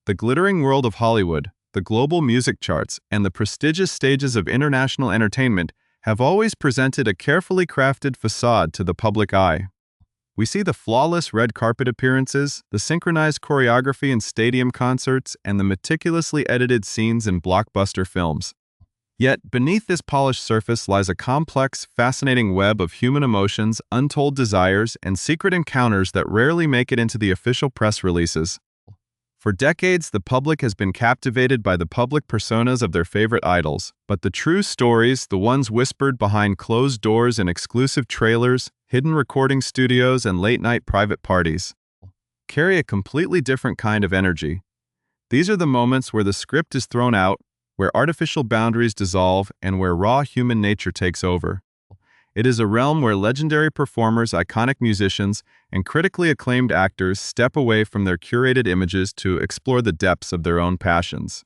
The glittering world of Hollywood, the global music charts, and the prestigious stages of international entertainment have always presented a carefully crafted facade to the public eye. We see the flawless red carpet appearances, the synchronized choreography in stadium concerts, and the meticulously edited scenes in blockbuster films. Yet, beneath this polished surface lies a complex, fascinating web of human emotions, untold desires, and secret encounters that rarely make it into the official press releases. For decades, the public has been captivated by the public personas of their favorite idols, but the true stories, the ones whispered behind closed doors in exclusive trailers, hidden recording studios, and late-night private parties, carry a completely different kind of energy. These are the moments where the script is thrown out, where artificial boundaries dissolve, and where raw human nature takes over. It is a realm where legendary performers, iconic musicians, and critically acclaimed actors step away from their curated images to explore the depths of their own passions,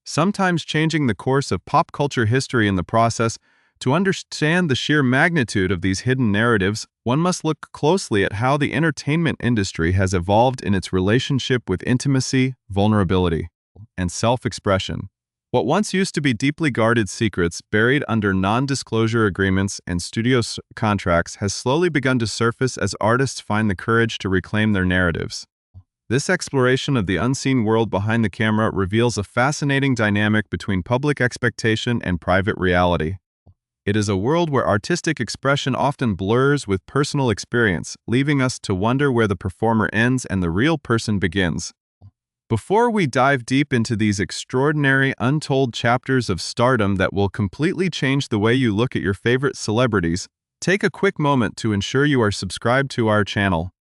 sometimes changing the course of pop culture history in the process. To understand the sheer magnitude of these hidden narratives, one must look closely at how the entertainment industry has evolved in its relationship with intimacy, vulnerability, and self-expression. What once used to be deeply guarded secrets buried under non-disclosure agreements and studio contracts has slowly begun to surface as artists find the courage to reclaim their narratives. This exploration of the unseen world behind the camera reveals a fascinating dynamic between public expectation and private reality. It is a world where artistic expression often blurs with personal experience, leaving us to wonder where the performer ends and the real person begins. Before we dive deep into these extraordinary, untold chapters of stardom that will completely change the way you look at your favorite celebrities, take a quick moment to ensure you are subscribed to our channel.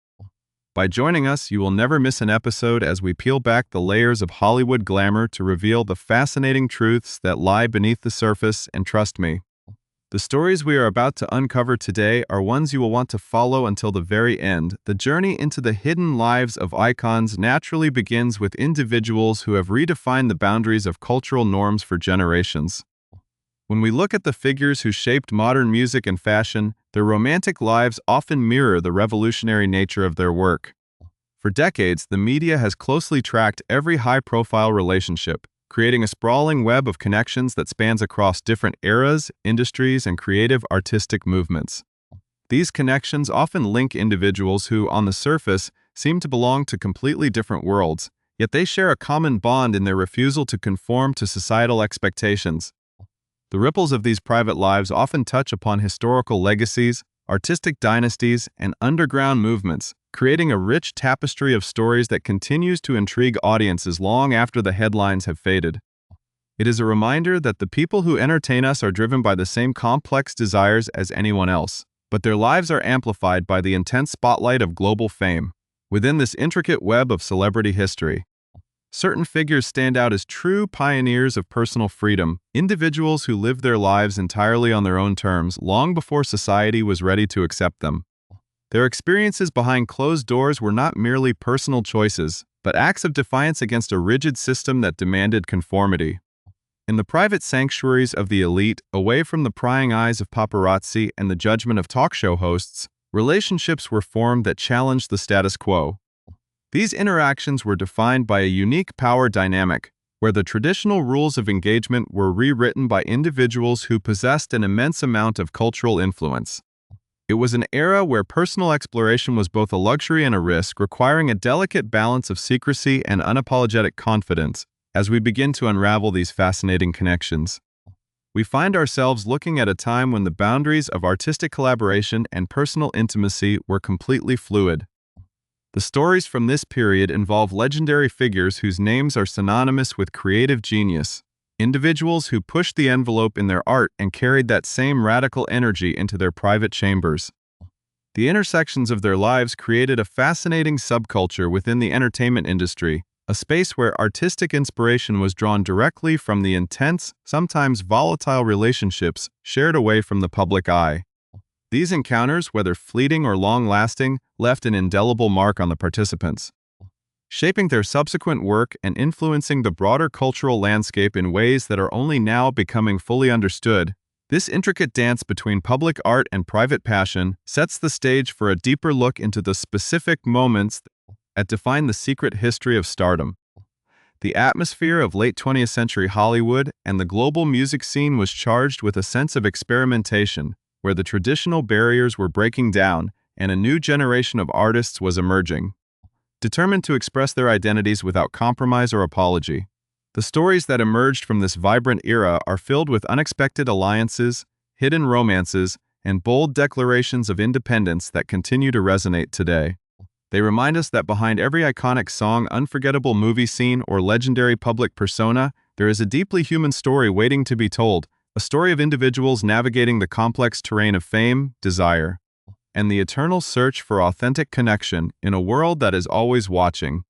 By joining us, you will never miss an episode as we peel back the layers of Hollywood glamour to reveal the fascinating truths that lie beneath the surface, and trust me, the stories we are about to uncover today are ones you will want to follow until the very end. The journey into the hidden lives of icons naturally begins with individuals who have redefined the boundaries of cultural norms for generations. When we look at the figures who shaped modern music and fashion, their romantic lives often mirror the revolutionary nature of their work. For decades, the media has closely tracked every high-profile relationship, creating a sprawling web of connections that spans across different eras, industries, and creative artistic movements. These connections often link individuals who, on the surface, seem to belong to completely different worlds, yet they share a common bond in their refusal to conform to societal expectations. The ripples of these private lives often touch upon historical legacies, artistic dynasties, and underground movements, creating a rich tapestry of stories that continues to intrigue audiences long after the headlines have faded. It is a reminder that the people who entertain us are driven by the same complex desires as anyone else, but their lives are amplified by the intense spotlight of global fame. Within this intricate web of celebrity history, certain figures stand out as true pioneers of personal freedom, individuals who lived their lives entirely on their own terms long before society was ready to accept them. Their experiences behind closed doors were not merely personal choices, but acts of defiance against a rigid system that demanded conformity. In the private sanctuaries of the elite, away from the prying eyes of paparazzi and the judgment of talk show hosts, relationships were formed that challenged the status quo. These interactions were defined by a unique power dynamic, where the traditional rules of engagement were rewritten by individuals who possessed an immense amount of cultural influence. It was an era where personal exploration was both a luxury and a risk, requiring a delicate balance of secrecy and unapologetic confidence. As we begin to unravel these fascinating connections, we find ourselves looking at a time when the boundaries of artistic collaboration and personal intimacy were completely fluid. The stories from this period involve legendary figures whose names are synonymous with creative genius, individuals who pushed the envelope in their art and carried that same radical energy into their private chambers. The intersections of their lives created a fascinating subculture within the entertainment industry, a space where artistic inspiration was drawn directly from the intense, sometimes volatile relationships shared away from the public eye. These encounters, whether fleeting or long-lasting, left an indelible mark on the participants, shaping their subsequent work and influencing the broader cultural landscape in ways that are only now becoming fully understood. This intricate dance between public art and private passion sets the stage for a deeper look into the specific moments that define the secret history of stardom. The atmosphere of late 20th century Hollywood and the global music scene was charged with a sense of experimentation, where the traditional barriers were breaking down and a new generation of artists was emerging, determined to express their identities without compromise or apology. The stories that emerged from this vibrant era are filled with unexpected alliances, hidden romances, and bold declarations of independence that continue to resonate today. They remind us that behind every iconic song, unforgettable movie scene, or legendary public persona, there is a deeply human story waiting to be told, a story of individuals navigating the complex terrain of fame, desire, and the eternal search for authentic connection in a world that is always watching.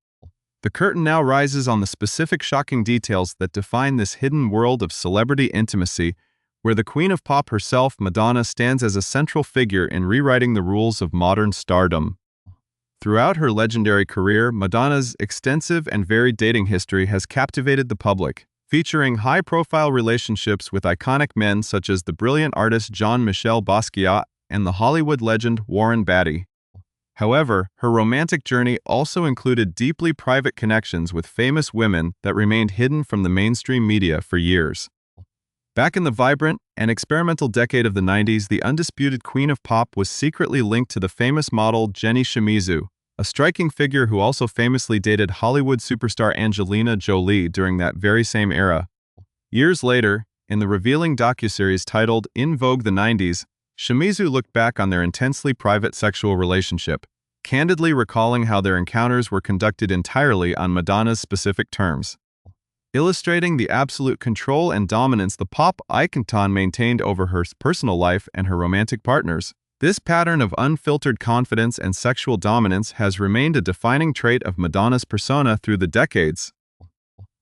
The curtain now rises on the specific shocking details that define this hidden world of celebrity intimacy, where the queen of pop herself, Madonna, stands as a central figure in rewriting the rules of modern stardom. Throughout her legendary career, Madonna's extensive and varied dating history has captivated the public, featuring high-profile relationships with iconic men such as the brilliant artist Jean-Michel Basquiat and the Hollywood legend Warren Beatty. However, her romantic journey also included deeply private connections with famous women that remained hidden from the mainstream media for years. Back in the vibrant and experimental decade of the 90s, the undisputed queen of pop was secretly linked to the famous model Jenny Shimizu, a striking figure who also famously dated Hollywood superstar Angelina Jolie during that very same era. Years later, in the revealing docuseries titled In Vogue the 90s, Shimizu looked back on their intensely private sexual relationship, candidly recalling how their encounters were conducted entirely on Madonna's specific terms. Illustrating the absolute control and dominance the pop icon maintained over her personal life and her romantic partners. This pattern of unfiltered confidence and sexual dominance has remained a defining trait of Madonna's persona through the decades.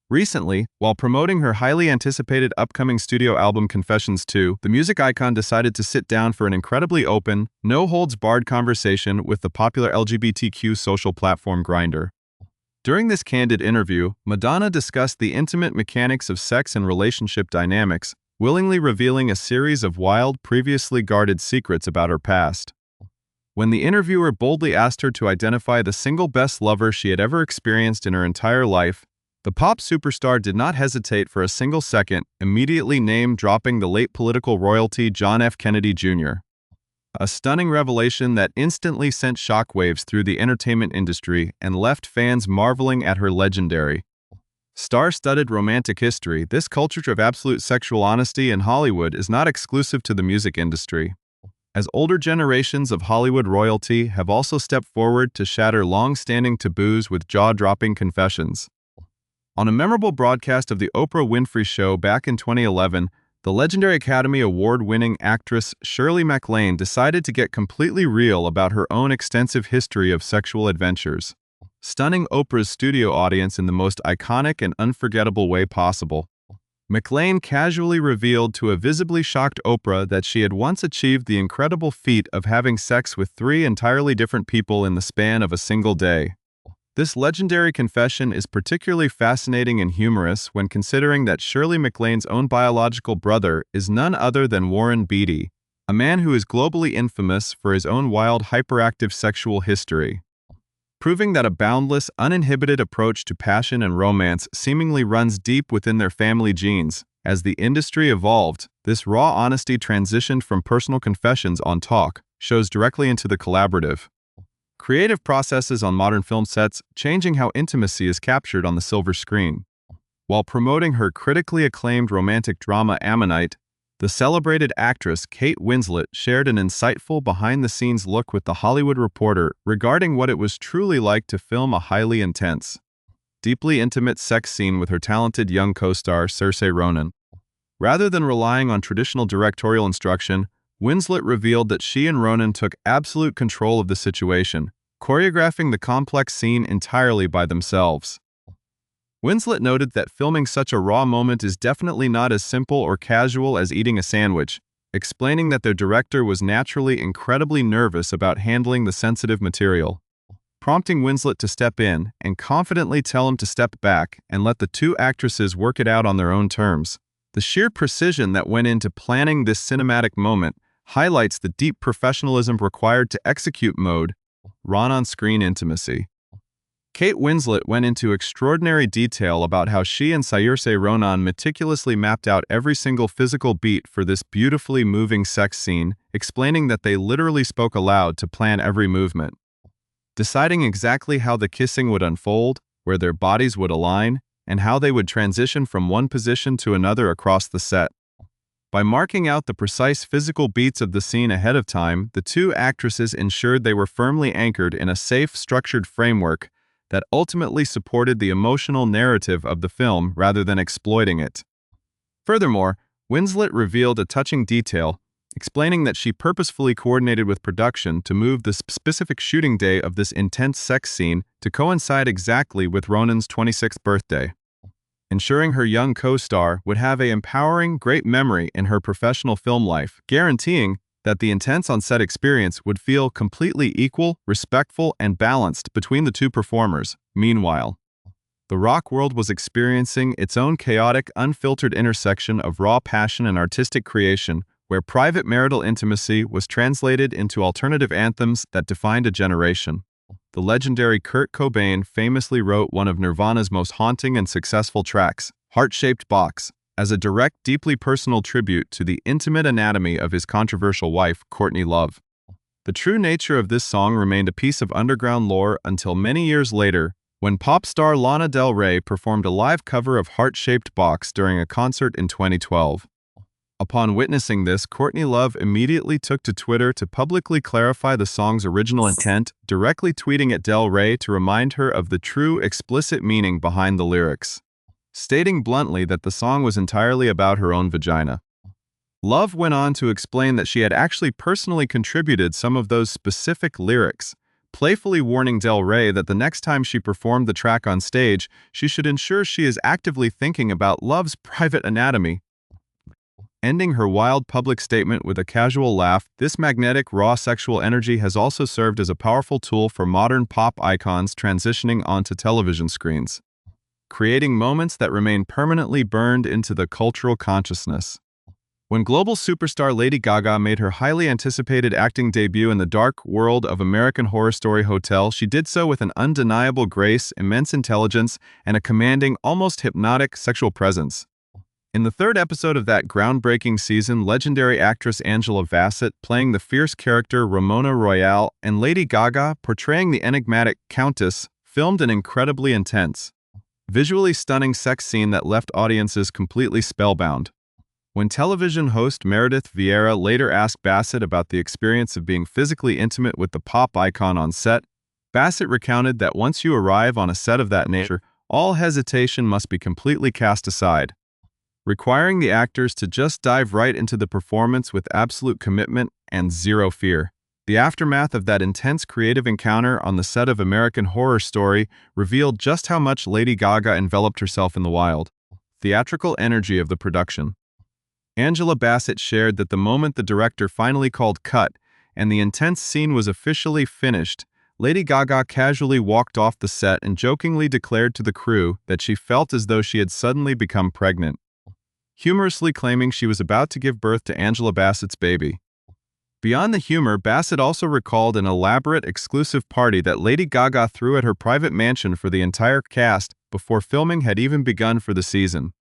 Recently, while promoting her highly anticipated upcoming studio album Confessions 2, the music icon decided to sit down for an incredibly open, no-holds-barred conversation with the popular LGBTQ social platform Grindr. During this candid interview, Madonna discussed the intimate mechanics of sex and relationship dynamics, willingly revealing a series of wild, previously guarded secrets about her past. When the interviewer boldly asked her to identify the single best lover she had ever experienced in her entire life, the pop superstar did not hesitate for a single second, immediately name-dropping the late political royalty John F. Kennedy Jr. A stunning revelation that instantly sent shockwaves through the entertainment industry and left fans marveling at her legendary, star-studded romantic history. This culture of absolute sexual honesty in Hollywood is not exclusive to the music industry, as older generations of Hollywood royalty have also stepped forward to shatter long-standing taboos with jaw-dropping confessions. On a memorable broadcast of The Oprah Winfrey Show back in 2011, the legendary Academy Award-winning actress Shirley MacLaine decided to get completely real about her own extensive history of sexual adventures, stunning Oprah's studio audience in the most iconic and unforgettable way possible. MacLaine casually revealed to a visibly shocked Oprah that she had once achieved the incredible feat of having sex with 3 entirely different people in the span of a single day. This legendary confession is particularly fascinating and humorous when considering that Shirley MacLaine's own biological brother is none other than Warren Beatty, a man who is globally infamous for his own wild, hyperactive sexual history, proving that a boundless, uninhibited approach to passion and romance seemingly runs deep within their family genes. As the industry evolved, this raw honesty transitioned from personal confessions on talk shows directly into the collaborative, creative processes on modern film sets, changing how intimacy is captured on the silver screen. While promoting her critically acclaimed romantic drama Ammonite, the celebrated actress Kate Winslet shared an insightful behind-the-scenes look with The Hollywood Reporter regarding what it was truly like to film a highly intense, deeply intimate sex scene with her talented young co-star Saoirse Ronan. Rather than relying on traditional directorial instruction, Winslet revealed that she and Ronan took absolute control of the situation, choreographing the complex scene entirely by themselves. Winslet noted that filming such a raw moment is definitely not as simple or casual as eating a sandwich, explaining that their director was naturally incredibly nervous about handling the sensitive material, prompting Winslet to step in and confidently tell him to step back and let the two actresses work it out on their own terms. The sheer precision that went into planning this cinematic moment highlights the deep professionalism required to execute mode, raw on-screen intimacy. Kate Winslet went into extraordinary detail about how she and Saoirse Ronan meticulously mapped out every single physical beat for this beautifully moving sex scene, explaining that they literally spoke aloud to plan every movement, deciding exactly how the kissing would unfold, where their bodies would align, and how they would transition from one position to another across the set. By marking out the precise physical beats of the scene ahead of time, the two actresses ensured they were firmly anchored in a safe, structured framework that ultimately supported the emotional narrative of the film rather than exploiting it. Furthermore, Winslet revealed a touching detail, explaining that she purposefully coordinated with production to move the specific shooting day of this intense sex scene to coincide exactly with Ronan's 26th birthday, ensuring her young co-star would have an empowering, great memory in her professional film life, guaranteeing that the intense on-set experience would feel completely equal, respectful, and balanced between the two performers. Meanwhile, the rock world was experiencing its own chaotic, unfiltered intersection of raw passion and artistic creation, where private marital intimacy was translated into alternative anthems that defined a generation. The legendary Kurt Cobain famously wrote one of Nirvana's most haunting and successful tracks, Heart-Shaped Box, as a direct, deeply personal tribute to the intimate anatomy of his controversial wife, Courtney Love. The true nature of this song remained a piece of underground lore until many years later, when pop star Lana Del Rey performed a live cover of Heart-Shaped Box during a concert in 2012. Upon witnessing this, Courtney Love immediately took to Twitter to publicly clarify the song's original intent, directly tweeting at Del Rey to remind her of the true, explicit meaning behind the lyrics, stating bluntly that the song was entirely about her own vagina. Love went on to explain that she had actually personally contributed some of those specific lyrics, playfully warning Del Rey that the next time she performed the track on stage, she should ensure she is actively thinking about Love's private anatomy. Ending her wild public statement with a casual laugh, this magnetic, raw sexual energy has also served as a powerful tool for modern pop icons transitioning onto television screens, creating moments that remain permanently burned into the cultural consciousness. When global superstar Lady Gaga made her highly anticipated acting debut in the dark world of American Horror Story Hotel, she did so with an undeniable grace, immense intelligence, and a commanding, almost hypnotic sexual presence. In the third episode of that groundbreaking season, legendary actress Angela Bassett playing the fierce character Ramona Royale and Lady Gaga portraying the enigmatic Countess filmed an incredibly intense, visually stunning sex scene that left audiences completely spellbound. When television host Meredith Vieira later asked Bassett about the experience of being physically intimate with the pop icon on set, Bassett recounted that once you arrive on a set of that nature, all hesitation must be completely cast aside, requiring the actors to just dive right into the performance with absolute commitment and zero fear. The aftermath of that intense creative encounter on the set of American Horror Story revealed just how much Lady Gaga enveloped herself in the wild, theatrical energy of the production. Angela Bassett shared that the moment the director finally called cut and the intense scene was officially finished, Lady Gaga casually walked off the set and jokingly declared to the crew that she felt as though she had suddenly become pregnant, humorously claiming she was about to give birth to Angela Bassett's baby. Beyond the humor, Bassett also recalled an elaborate, exclusive party that Lady Gaga threw at her private mansion for the entire cast before filming had even begun for the season.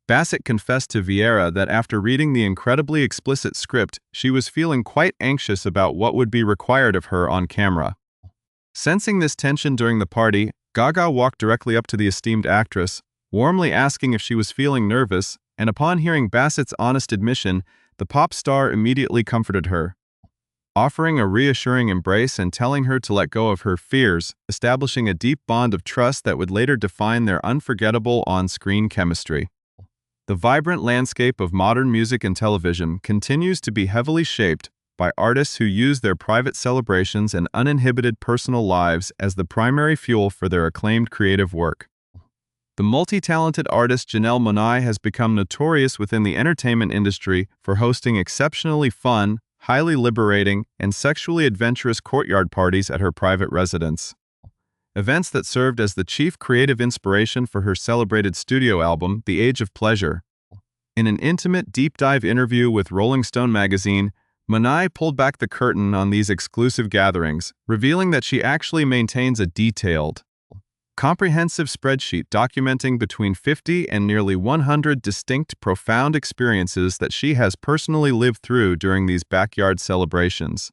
Bassett confessed to Vieira that after reading the incredibly explicit script, she was feeling quite anxious about what would be required of her on camera. Sensing this tension during the party, Gaga walked directly up to the esteemed actress, warmly asking if she was feeling nervous, and upon hearing Bassett's honest admission, the pop star immediately comforted her, offering a reassuring embrace and telling her to let go of her fears, establishing a deep bond of trust that would later define their unforgettable on-screen chemistry. The vibrant landscape of modern music and television continues to be heavily shaped by artists who use their private celebrations and uninhibited personal lives as the primary fuel for their acclaimed creative work. The multi-talented artist Janelle Monáe has become notorious within the entertainment industry for hosting exceptionally fun, highly liberating, and sexually adventurous courtyard parties at her private residence. Events that served as the chief creative inspiration for her celebrated studio album, The Age of Pleasure. In an intimate, deep-dive interview with Rolling Stone magazine, Monáe pulled back the curtain on these exclusive gatherings, revealing that she actually maintains a detailed, comprehensive spreadsheet documenting between 50 and nearly 100 distinct, profound experiences that she has personally lived through during these backyard celebrations.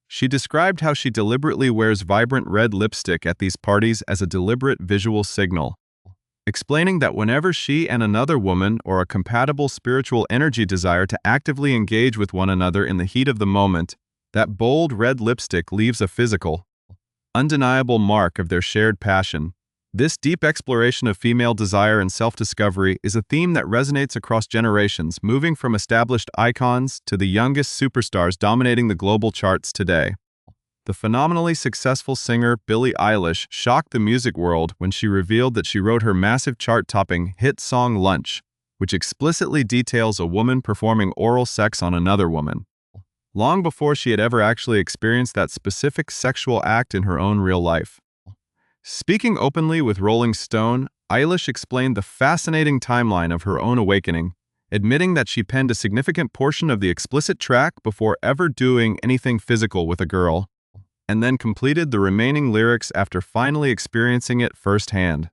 She described how she deliberately wears vibrant red lipstick at these parties as a deliberate visual signal, explaining that whenever she and another woman or a compatible spiritual energy desire to actively engage with one another in the heat of the moment, that bold red lipstick leaves a physical, undeniable mark of their shared passion. This deep exploration of female desire and self-discovery is a theme that resonates across generations, moving from established icons to the youngest superstars dominating the global charts today. The phenomenally successful singer Billie Eilish shocked the music world when she revealed that she wrote her massive chart-topping hit song Lunch, which explicitly details a woman performing oral sex on another woman, long before she had ever actually experienced that specific sexual act in her own real life. Speaking openly with Rolling Stone, Eilish explained the fascinating timeline of her own awakening, admitting that she penned a significant portion of the explicit track before ever doing anything physical with a girl, and then completed the remaining lyrics after finally experiencing it firsthand.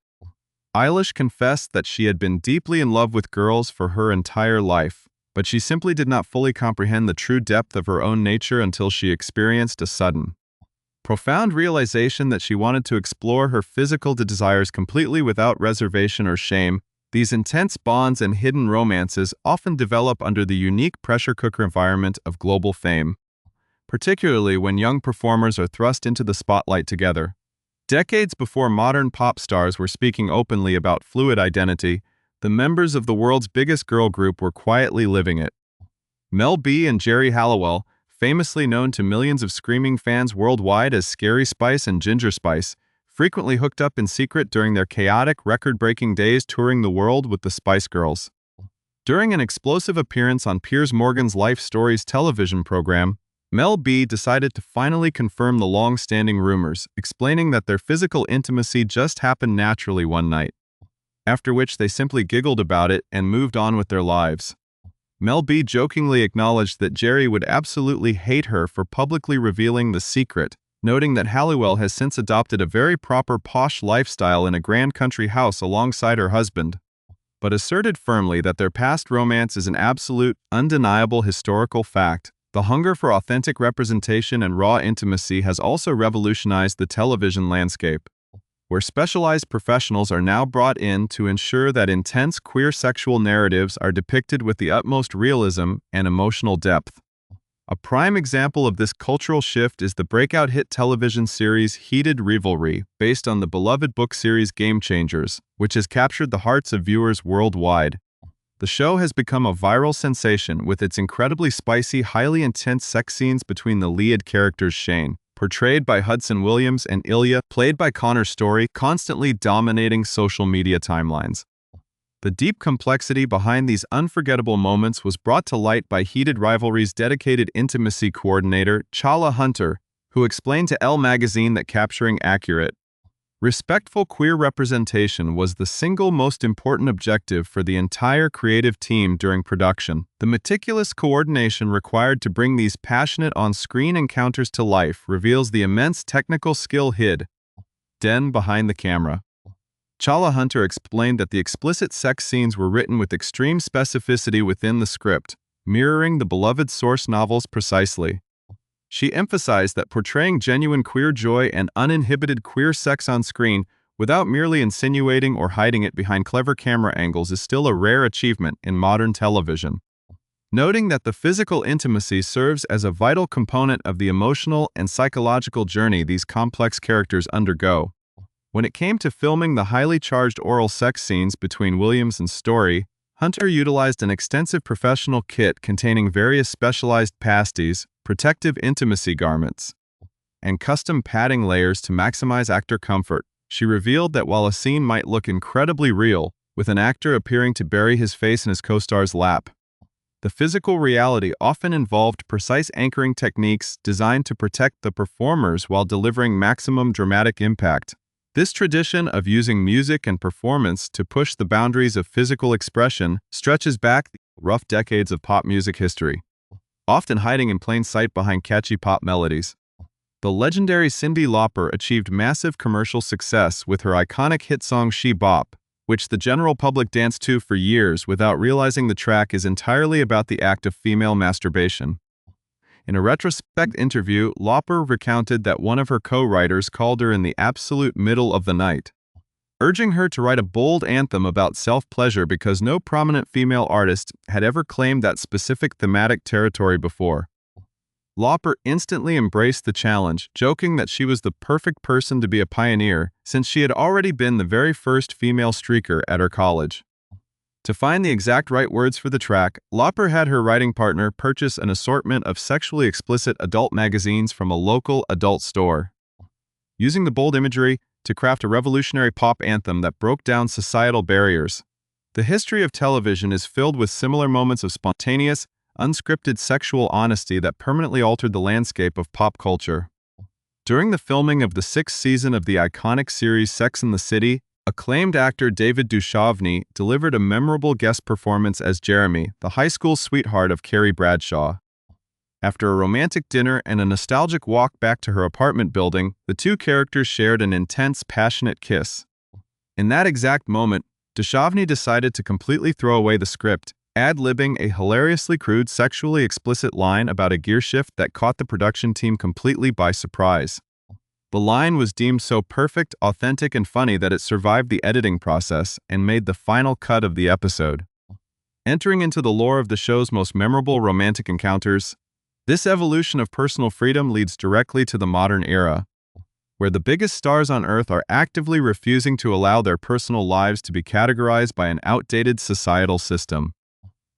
Eilish confessed that she had been deeply in love with girls for her entire life, but she simply did not fully comprehend the true depth of her own nature until she experienced a sudden, profound realization that she wanted to explore her physical desires completely without reservation or shame. These intense bonds and hidden romances often develop under the unique pressure cooker environment of global fame, particularly when young performers are thrust into the spotlight together. Decades before modern pop stars were speaking openly about fluid identity, the members of the world's biggest girl group were quietly living it. Mel B and Jerry Halliwell, famously known to millions of screaming fans worldwide as Scary Spice and Ginger Spice, frequently hooked up in secret during their chaotic, record-breaking days touring the world with the Spice Girls. During an explosive appearance on Piers Morgan's Life Stories television program, Mel B decided to finally confirm the long-standing rumors, explaining that their physical intimacy just happened naturally one night, after which they simply giggled about it and moved on with their lives. Mel B jokingly acknowledged that Jerry would absolutely hate her for publicly revealing the secret, noting that Halliwell has since adopted a very proper posh lifestyle in a grand country house alongside her husband, but asserted firmly that their past romance is an absolute, undeniable historical fact. The hunger for authentic representation and raw intimacy has also revolutionized the television landscape, where specialized professionals are now brought in to ensure that intense queer sexual narratives are depicted with the utmost realism and emotional depth. A prime example of this cultural shift is the breakout hit television series Heated Rivalry, based on the beloved book series Game Changers, which has captured the hearts of viewers worldwide. The show has become a viral sensation with its incredibly spicy, highly intense sex scenes between the lead characters Shane, portrayed by Hudson Williams, and Ilya, played by Connor Story, constantly dominating social media timelines. The deep complexity behind these unforgettable moments was brought to light by Heated Rivalry's dedicated intimacy coordinator, Chala Hunter, who explained to Elle magazine that capturing accurate, respectful queer representation was the single most important objective for the entire creative team during production. The meticulous coordination required to bring these passionate on-screen encounters to life reveals the immense technical skill hidden behind the camera. Chala Hunter explained that the explicit sex scenes were written with extreme specificity within the script, mirroring the beloved source novels precisely. She emphasized that portraying genuine queer joy and uninhibited queer sex on screen without merely insinuating or hiding it behind clever camera angles is still a rare achievement in modern television, noting that the physical intimacy serves as a vital component of the emotional and psychological journey these complex characters undergo. When it came to filming the highly charged oral sex scenes between Williams and Story, Hunter utilized an extensive professional kit containing various specialized pasties, protective intimacy garments, and custom padding layers to maximize actor comfort. She revealed that while a scene might look incredibly real, with an actor appearing to bury his face in his co-star's lap, the physical reality often involved precise anchoring techniques designed to protect the performers while delivering maximum dramatic impact. This tradition of using music and performance to push the boundaries of physical expression stretches back the rough decades of pop music history, often hiding in plain sight behind catchy pop melodies. The legendary Cyndi Lauper achieved massive commercial success with her iconic hit song She Bop, which the general public danced to for years without realizing the track is entirely about the act of female masturbation. In a retrospect interview, Lauper recounted that one of her co-writers called her in the absolute middle of the night, urging her to write a bold anthem about self-pleasure because no prominent female artist had ever claimed that specific thematic territory before. Lauper instantly embraced the challenge, joking that she was the perfect person to be a pioneer since she had already been the very first female streaker at her college. To find the exact right words for the track, Lauper had her writing partner purchase an assortment of sexually explicit adult magazines from a local adult store, using the bold imagery to craft a revolutionary pop anthem that broke down societal barriers. The history of television is filled with similar moments of spontaneous, unscripted sexual honesty that permanently altered the landscape of pop culture. During the filming of the 6th season of the iconic series Sex and the City, acclaimed actor David Duchovny delivered a memorable guest performance as Jeremy, the high school sweetheart of Carrie Bradshaw. After a romantic dinner and a nostalgic walk back to her apartment building, the two characters shared an intense, passionate kiss. In that exact moment, Duchovny decided to completely throw away the script, ad-libbing a hilariously crude, sexually explicit line about a gear shift that caught the production team completely by surprise. The line was deemed so perfect, authentic, and funny that it survived the editing process and made the final cut of the episode. Entering into the lore of the show's most memorable romantic encounters, this evolution of personal freedom leads directly to the modern era, where the biggest stars on Earth are actively refusing to allow their personal lives to be categorized by an outdated societal system.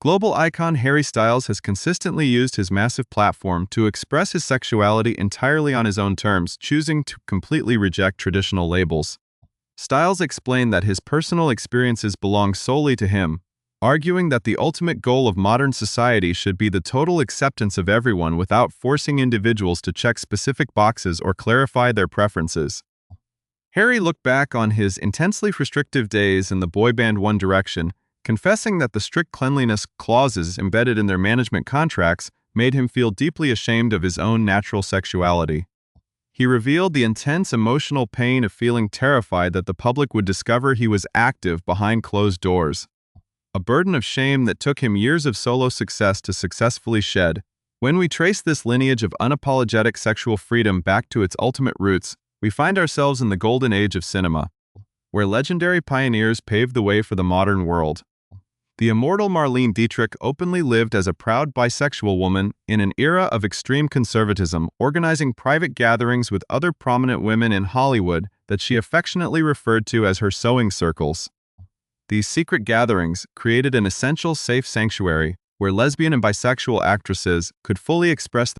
Global icon Harry Styles has consistently used his massive platform to express his sexuality entirely on his own terms, choosing to completely reject traditional labels. Styles explained that his personal experiences belong solely to him, arguing that the ultimate goal of modern society should be the total acceptance of everyone without forcing individuals to check specific boxes or clarify their preferences. Harry looked back on his intensely restrictive days in the boy band One Direction, confessing that the strict cleanliness clauses embedded in their management contracts made him feel deeply ashamed of his own natural sexuality. He revealed the intense emotional pain of feeling terrified that the public would discover he was active behind closed doors, a burden of shame that took him years of solo success to successfully shed. When we trace this lineage of unapologetic sexual freedom back to its ultimate roots, we find ourselves in the golden age of cinema, where legendary pioneers paved the way for the modern world. The immortal Marlene Dietrich openly lived as a proud bisexual woman in an era of extreme conservatism, organizing private gatherings with other prominent women in Hollywood that she affectionately referred to as her sewing circles. These secret gatherings created an essential safe sanctuary where lesbian and bisexual actresses could fully express